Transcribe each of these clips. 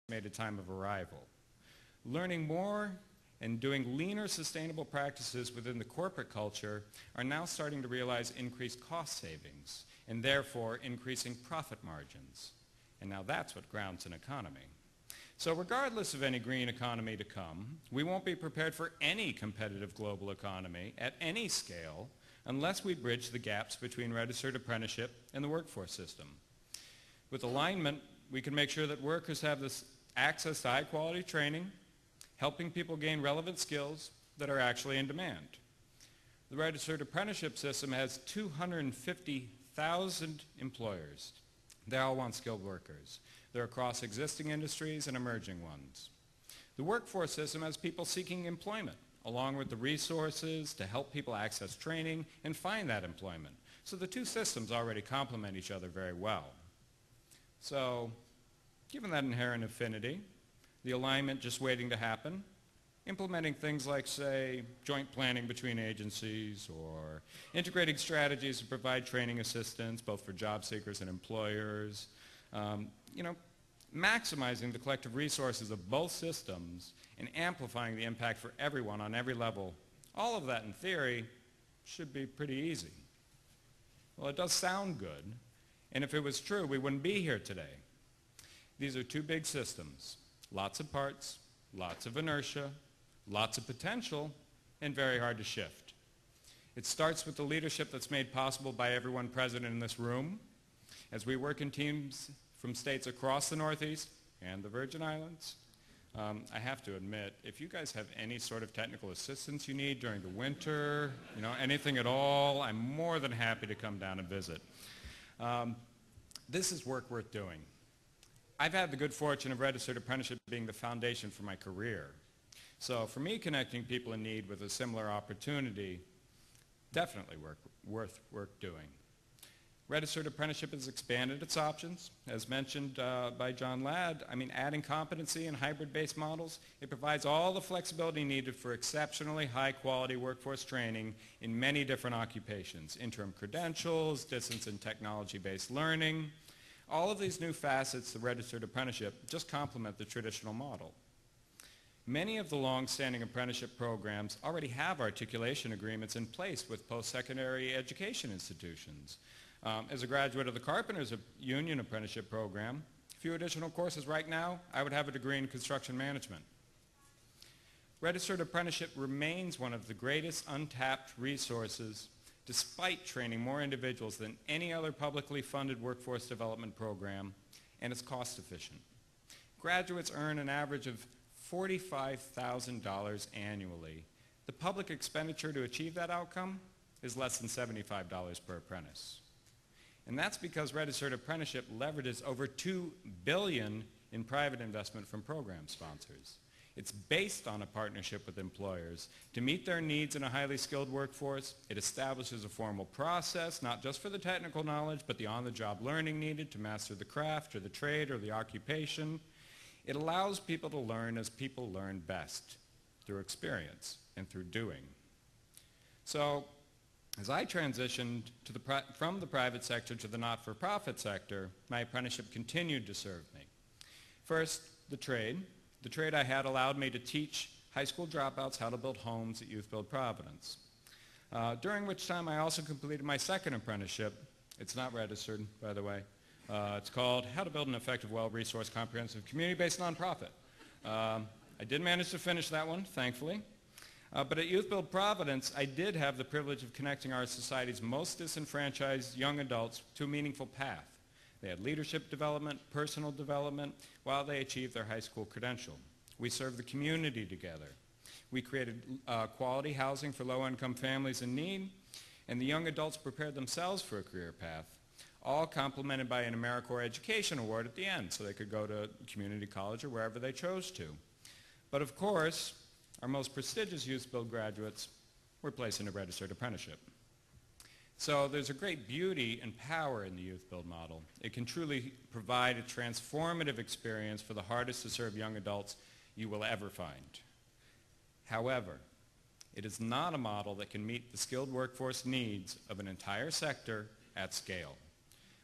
estimated time of arrival. Learning more and doing leaner, sustainable practices within the corporate culture are now starting to realize increased cost savings and therefore increasing profit margins. And now that's what grounds an economy. So regardless of any green economy to come, we won't be prepared for any competitive global economy at any scale unless we bridge the gaps between registered apprenticeship and the workforce system. With alignment, we can make sure that workers have this access to high-quality training, helping people gain relevant skills that are actually in demand. The registered apprenticeship system has 250,000 employers. They all want skilled workers. They're across existing industries and emerging ones. The workforce system has people seeking employment, along with the resources to help people access training and find that employment. So the two systems already complement each other very well. So, given that inherent affinity, the alignment just waiting to happen, implementing things like, say, joint planning between agencies or integrating strategies to provide training assistance both for job seekers and employers, maximizing the collective resources of both systems and amplifying the impact for everyone on every level. All of that, in theory, should be pretty easy. Well, it does sound good, and if it was true, we wouldn't be here today. These are two big systems, lots of parts, lots of inertia, lots of potential, and very hard to shift. It starts with the leadership that's made possible by everyone present in this room, as we work in teams from states across the Northeast and the Virgin Islands. I have to admit, if you guys have any sort of technical assistance you need during the winter, anything at all, I'm more than happy to come down and visit. This is work worth doing. I've had the good fortune of registered apprenticeship being the foundation for my career. So for me, connecting people in need with a similar opportunity, definitely worth doing. Registered apprenticeship has expanded its options. As mentioned by John Ladd, adding competency and hybrid-based models, it provides all the flexibility needed for exceptionally high-quality workforce training in many different occupations, interim credentials, distance and technology-based learning. All of these new facets of registered apprenticeship just complement the traditional model. Many of the long-standing apprenticeship programs already have articulation agreements in place with post-secondary education institutions. As a graduate of the Carpenters Union Apprenticeship Program, a few additional courses right now, I would have a degree in construction management. Registered apprenticeship remains one of the greatest untapped resources despite training more individuals than any other publicly funded workforce development program, and it's cost efficient. Graduates earn an average of $45,000 annually. The public expenditure to achieve that outcome is less than $75 per apprentice. And that's because registered apprenticeship leverages over $2 billion in private investment from program sponsors. It's based on a partnership with employers. To meet their needs in a highly skilled workforce, it establishes a formal process, not just for the technical knowledge, but the on-the-job learning needed to master the craft or the trade or the occupation. It allows people to learn as people learn best, through experience and through doing. So, as I transitioned from the private sector to the not-for-profit sector, my apprenticeship continued to serve me. First, the trade. The trade I had allowed me to teach high school dropouts how to build homes at Youth Build Providence, during which time I also completed my second apprenticeship. It's not registered, by the way. It's called How to Build an Effective, Well-Resourced, Comprehensive, Community-Based Nonprofit. I did manage to finish that one, thankfully. But at Youth Build Providence, I did have the privilege of connecting our society's most disenfranchised young adults to a meaningful path. They had leadership development, personal development, while they achieved their high school credential. We served the community together. We created quality housing for low-income families in need, and the young adults prepared themselves for a career path, all complemented by an AmeriCorps Education Award at the end, so they could go to community college or wherever they chose to. But of course, our most prestigious Youth Build graduates were placed into registered apprenticeship. So there's a great beauty and power in the Youth Build model. It can truly provide a transformative experience for the hardest to serve young adults you will ever find. However, it is not a model that can meet the skilled workforce needs of an entire sector at scale.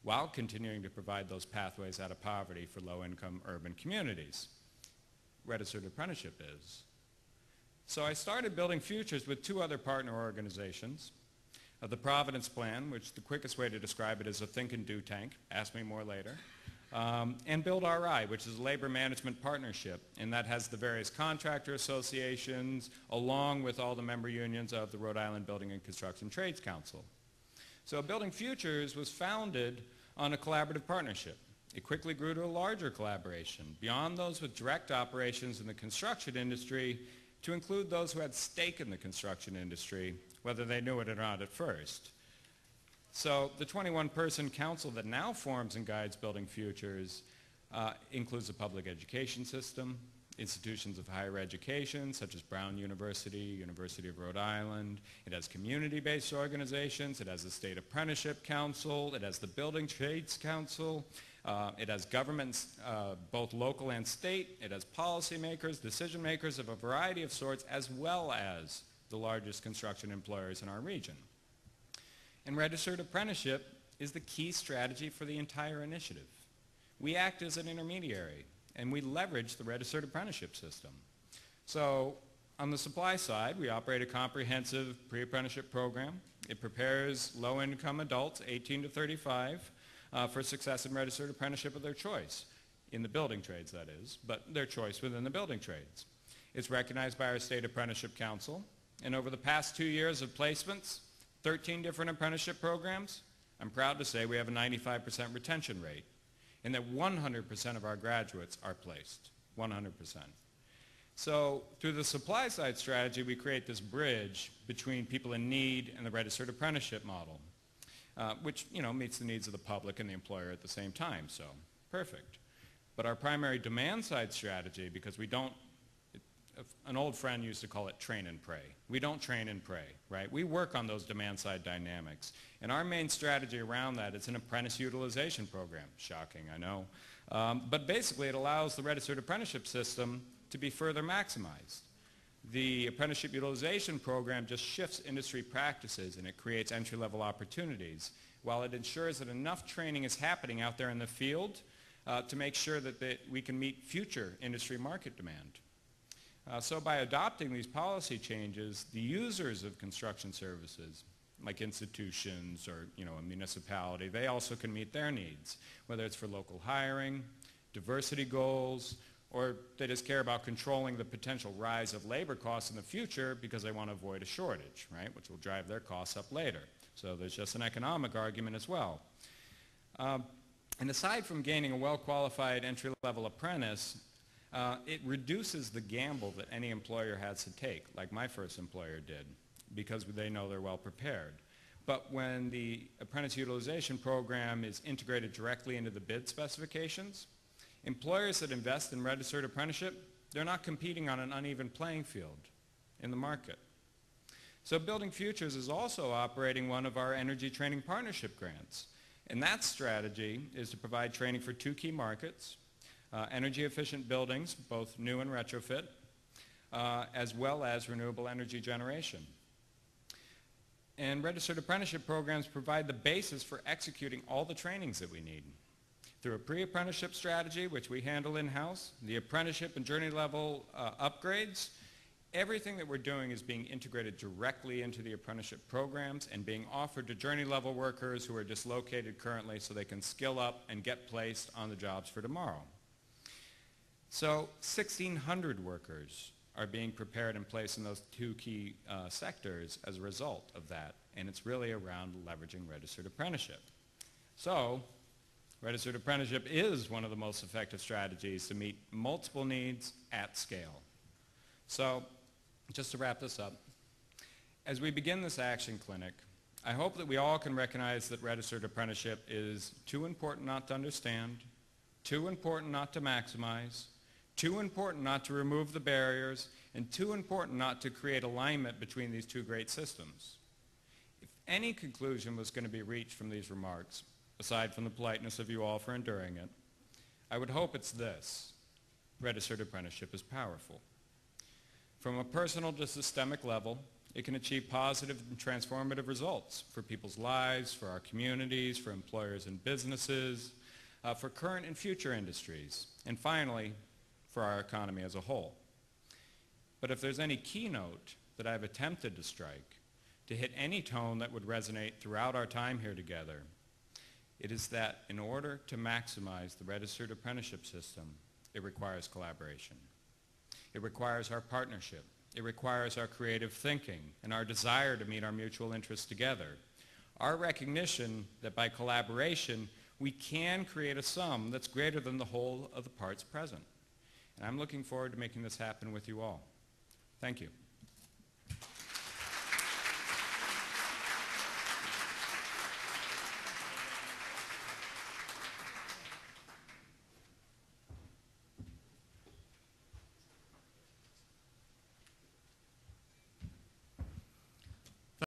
while continuing to provide those pathways out of poverty for low-income urban communities. Registered apprenticeship is. So I started Building Futures with two other partner organizations. The Providence Plan, which the quickest way to describe it is a think and do tank, ask me more later, and Build RI, which is a labor management partnership, and that has the various contractor associations along with all the member unions of the Rhode Island Building and Construction Trades Council. So Building Futures was founded on a collaborative partnership. It quickly grew to a larger collaboration, beyond those with direct operations in the construction industry, to include those who had stake in the construction industry, whether they knew it or not at first. So the 21-person council that now forms and guides Building Futures includes a public education system, institutions of higher education such as Brown University, University of Rhode Island. It has community-based organizations. It has the State Apprenticeship Council. It has the Building Trades Council. It has governments, both local and state. It has policymakers, decision makers of a variety of sorts, as well as the largest construction employers in our region. And registered apprenticeship is the key strategy for the entire initiative. We act as an intermediary, and we leverage the registered apprenticeship system. So on the supply side, we operate a comprehensive pre-apprenticeship program. It prepares low-income adults, 18 to 35, for success in registered apprenticeship of their choice, in the building trades, that is, but their choice within the building trades. It's recognized by our State Apprenticeship Council, and over the past 2 years of placements, 13 different apprenticeship programs, I'm proud to say we have a 95% retention rate, and that 100% of our graduates are placed, 100%. So through the supply side strategy, we create this bridge between people in need and the registered apprenticeship model, which meets the needs of the public and the employer at the same time, so perfect. But our primary demand side strategy, because we don't, an old friend used to call it train and pray. We don't train and pray, right? We work on those demand side dynamics. And our main strategy around that is an apprentice utilization program. Shocking, I know. But basically it allows the registered apprenticeship system to be further maximized. The apprenticeship utilization program just shifts industry practices and it creates entry-level opportunities, while it ensures that enough training is happening out there in the field to make sure that we can meet future industry market demand. So by adopting these policy changes, the users of construction services, like institutions or a municipality, they also can meet their needs, whether it's for local hiring, diversity goals, or they just care about controlling the potential rise of labor costs in the future because they want to avoid a shortage, right, which will drive their costs up later. So there's just an economic argument as well. And aside from gaining a well-qualified entry-level apprentice, it reduces the gamble that any employer has to take, like my first employer did, because they know they're well prepared. But when the apprentice utilization program is integrated directly into the bid specifications, employers that invest in registered apprenticeship, they're not competing on an uneven playing field in the market. So Building Futures is also operating one of our energy training partnership grants. And that strategy is to provide training for two key markets, energy efficient buildings, both new and retrofit, as well as renewable energy generation. And registered apprenticeship programs provide the basis for executing all the trainings that we need. Through a pre-apprenticeship strategy, which we handle in-house, the apprenticeship and journey level upgrades, everything that we're doing is being integrated directly into the apprenticeship programs and being offered to journey level workers who are dislocated currently so they can skill up and get placed on the jobs for tomorrow. So 1,600 workers are being prepared and placed in those two key sectors as a result of that, and it's really around leveraging registered apprenticeship. So registered apprenticeship is one of the most effective strategies to meet multiple needs at scale. So just to wrap this up, as we begin this action clinic, I hope that we all can recognize that registered apprenticeship is too important not to understand, too important not to maximize, too important not to remove the barriers, and too important not to create alignment between these two great systems. If any conclusion was going to be reached from these remarks, aside from the politeness of you all for enduring it, I would hope it's this: registered apprenticeship is powerful. From a personal to systemic level, It can achieve positive and transformative results for people's lives, for our communities, for employers and businesses, for current and future industries, and finally, for our economy as a whole. But if there's any keynote that I've attempted to strike to hit any tone that would resonate throughout our time here together, it is that in order to maximize the registered apprenticeship system, it requires collaboration. It requires our partnership. It requires our creative thinking and our desire to meet our mutual interests together. Our recognition that by collaboration, we can create a sum that's greater than the whole of the parts present. And I'm looking forward to making this happen with you all. Thank you.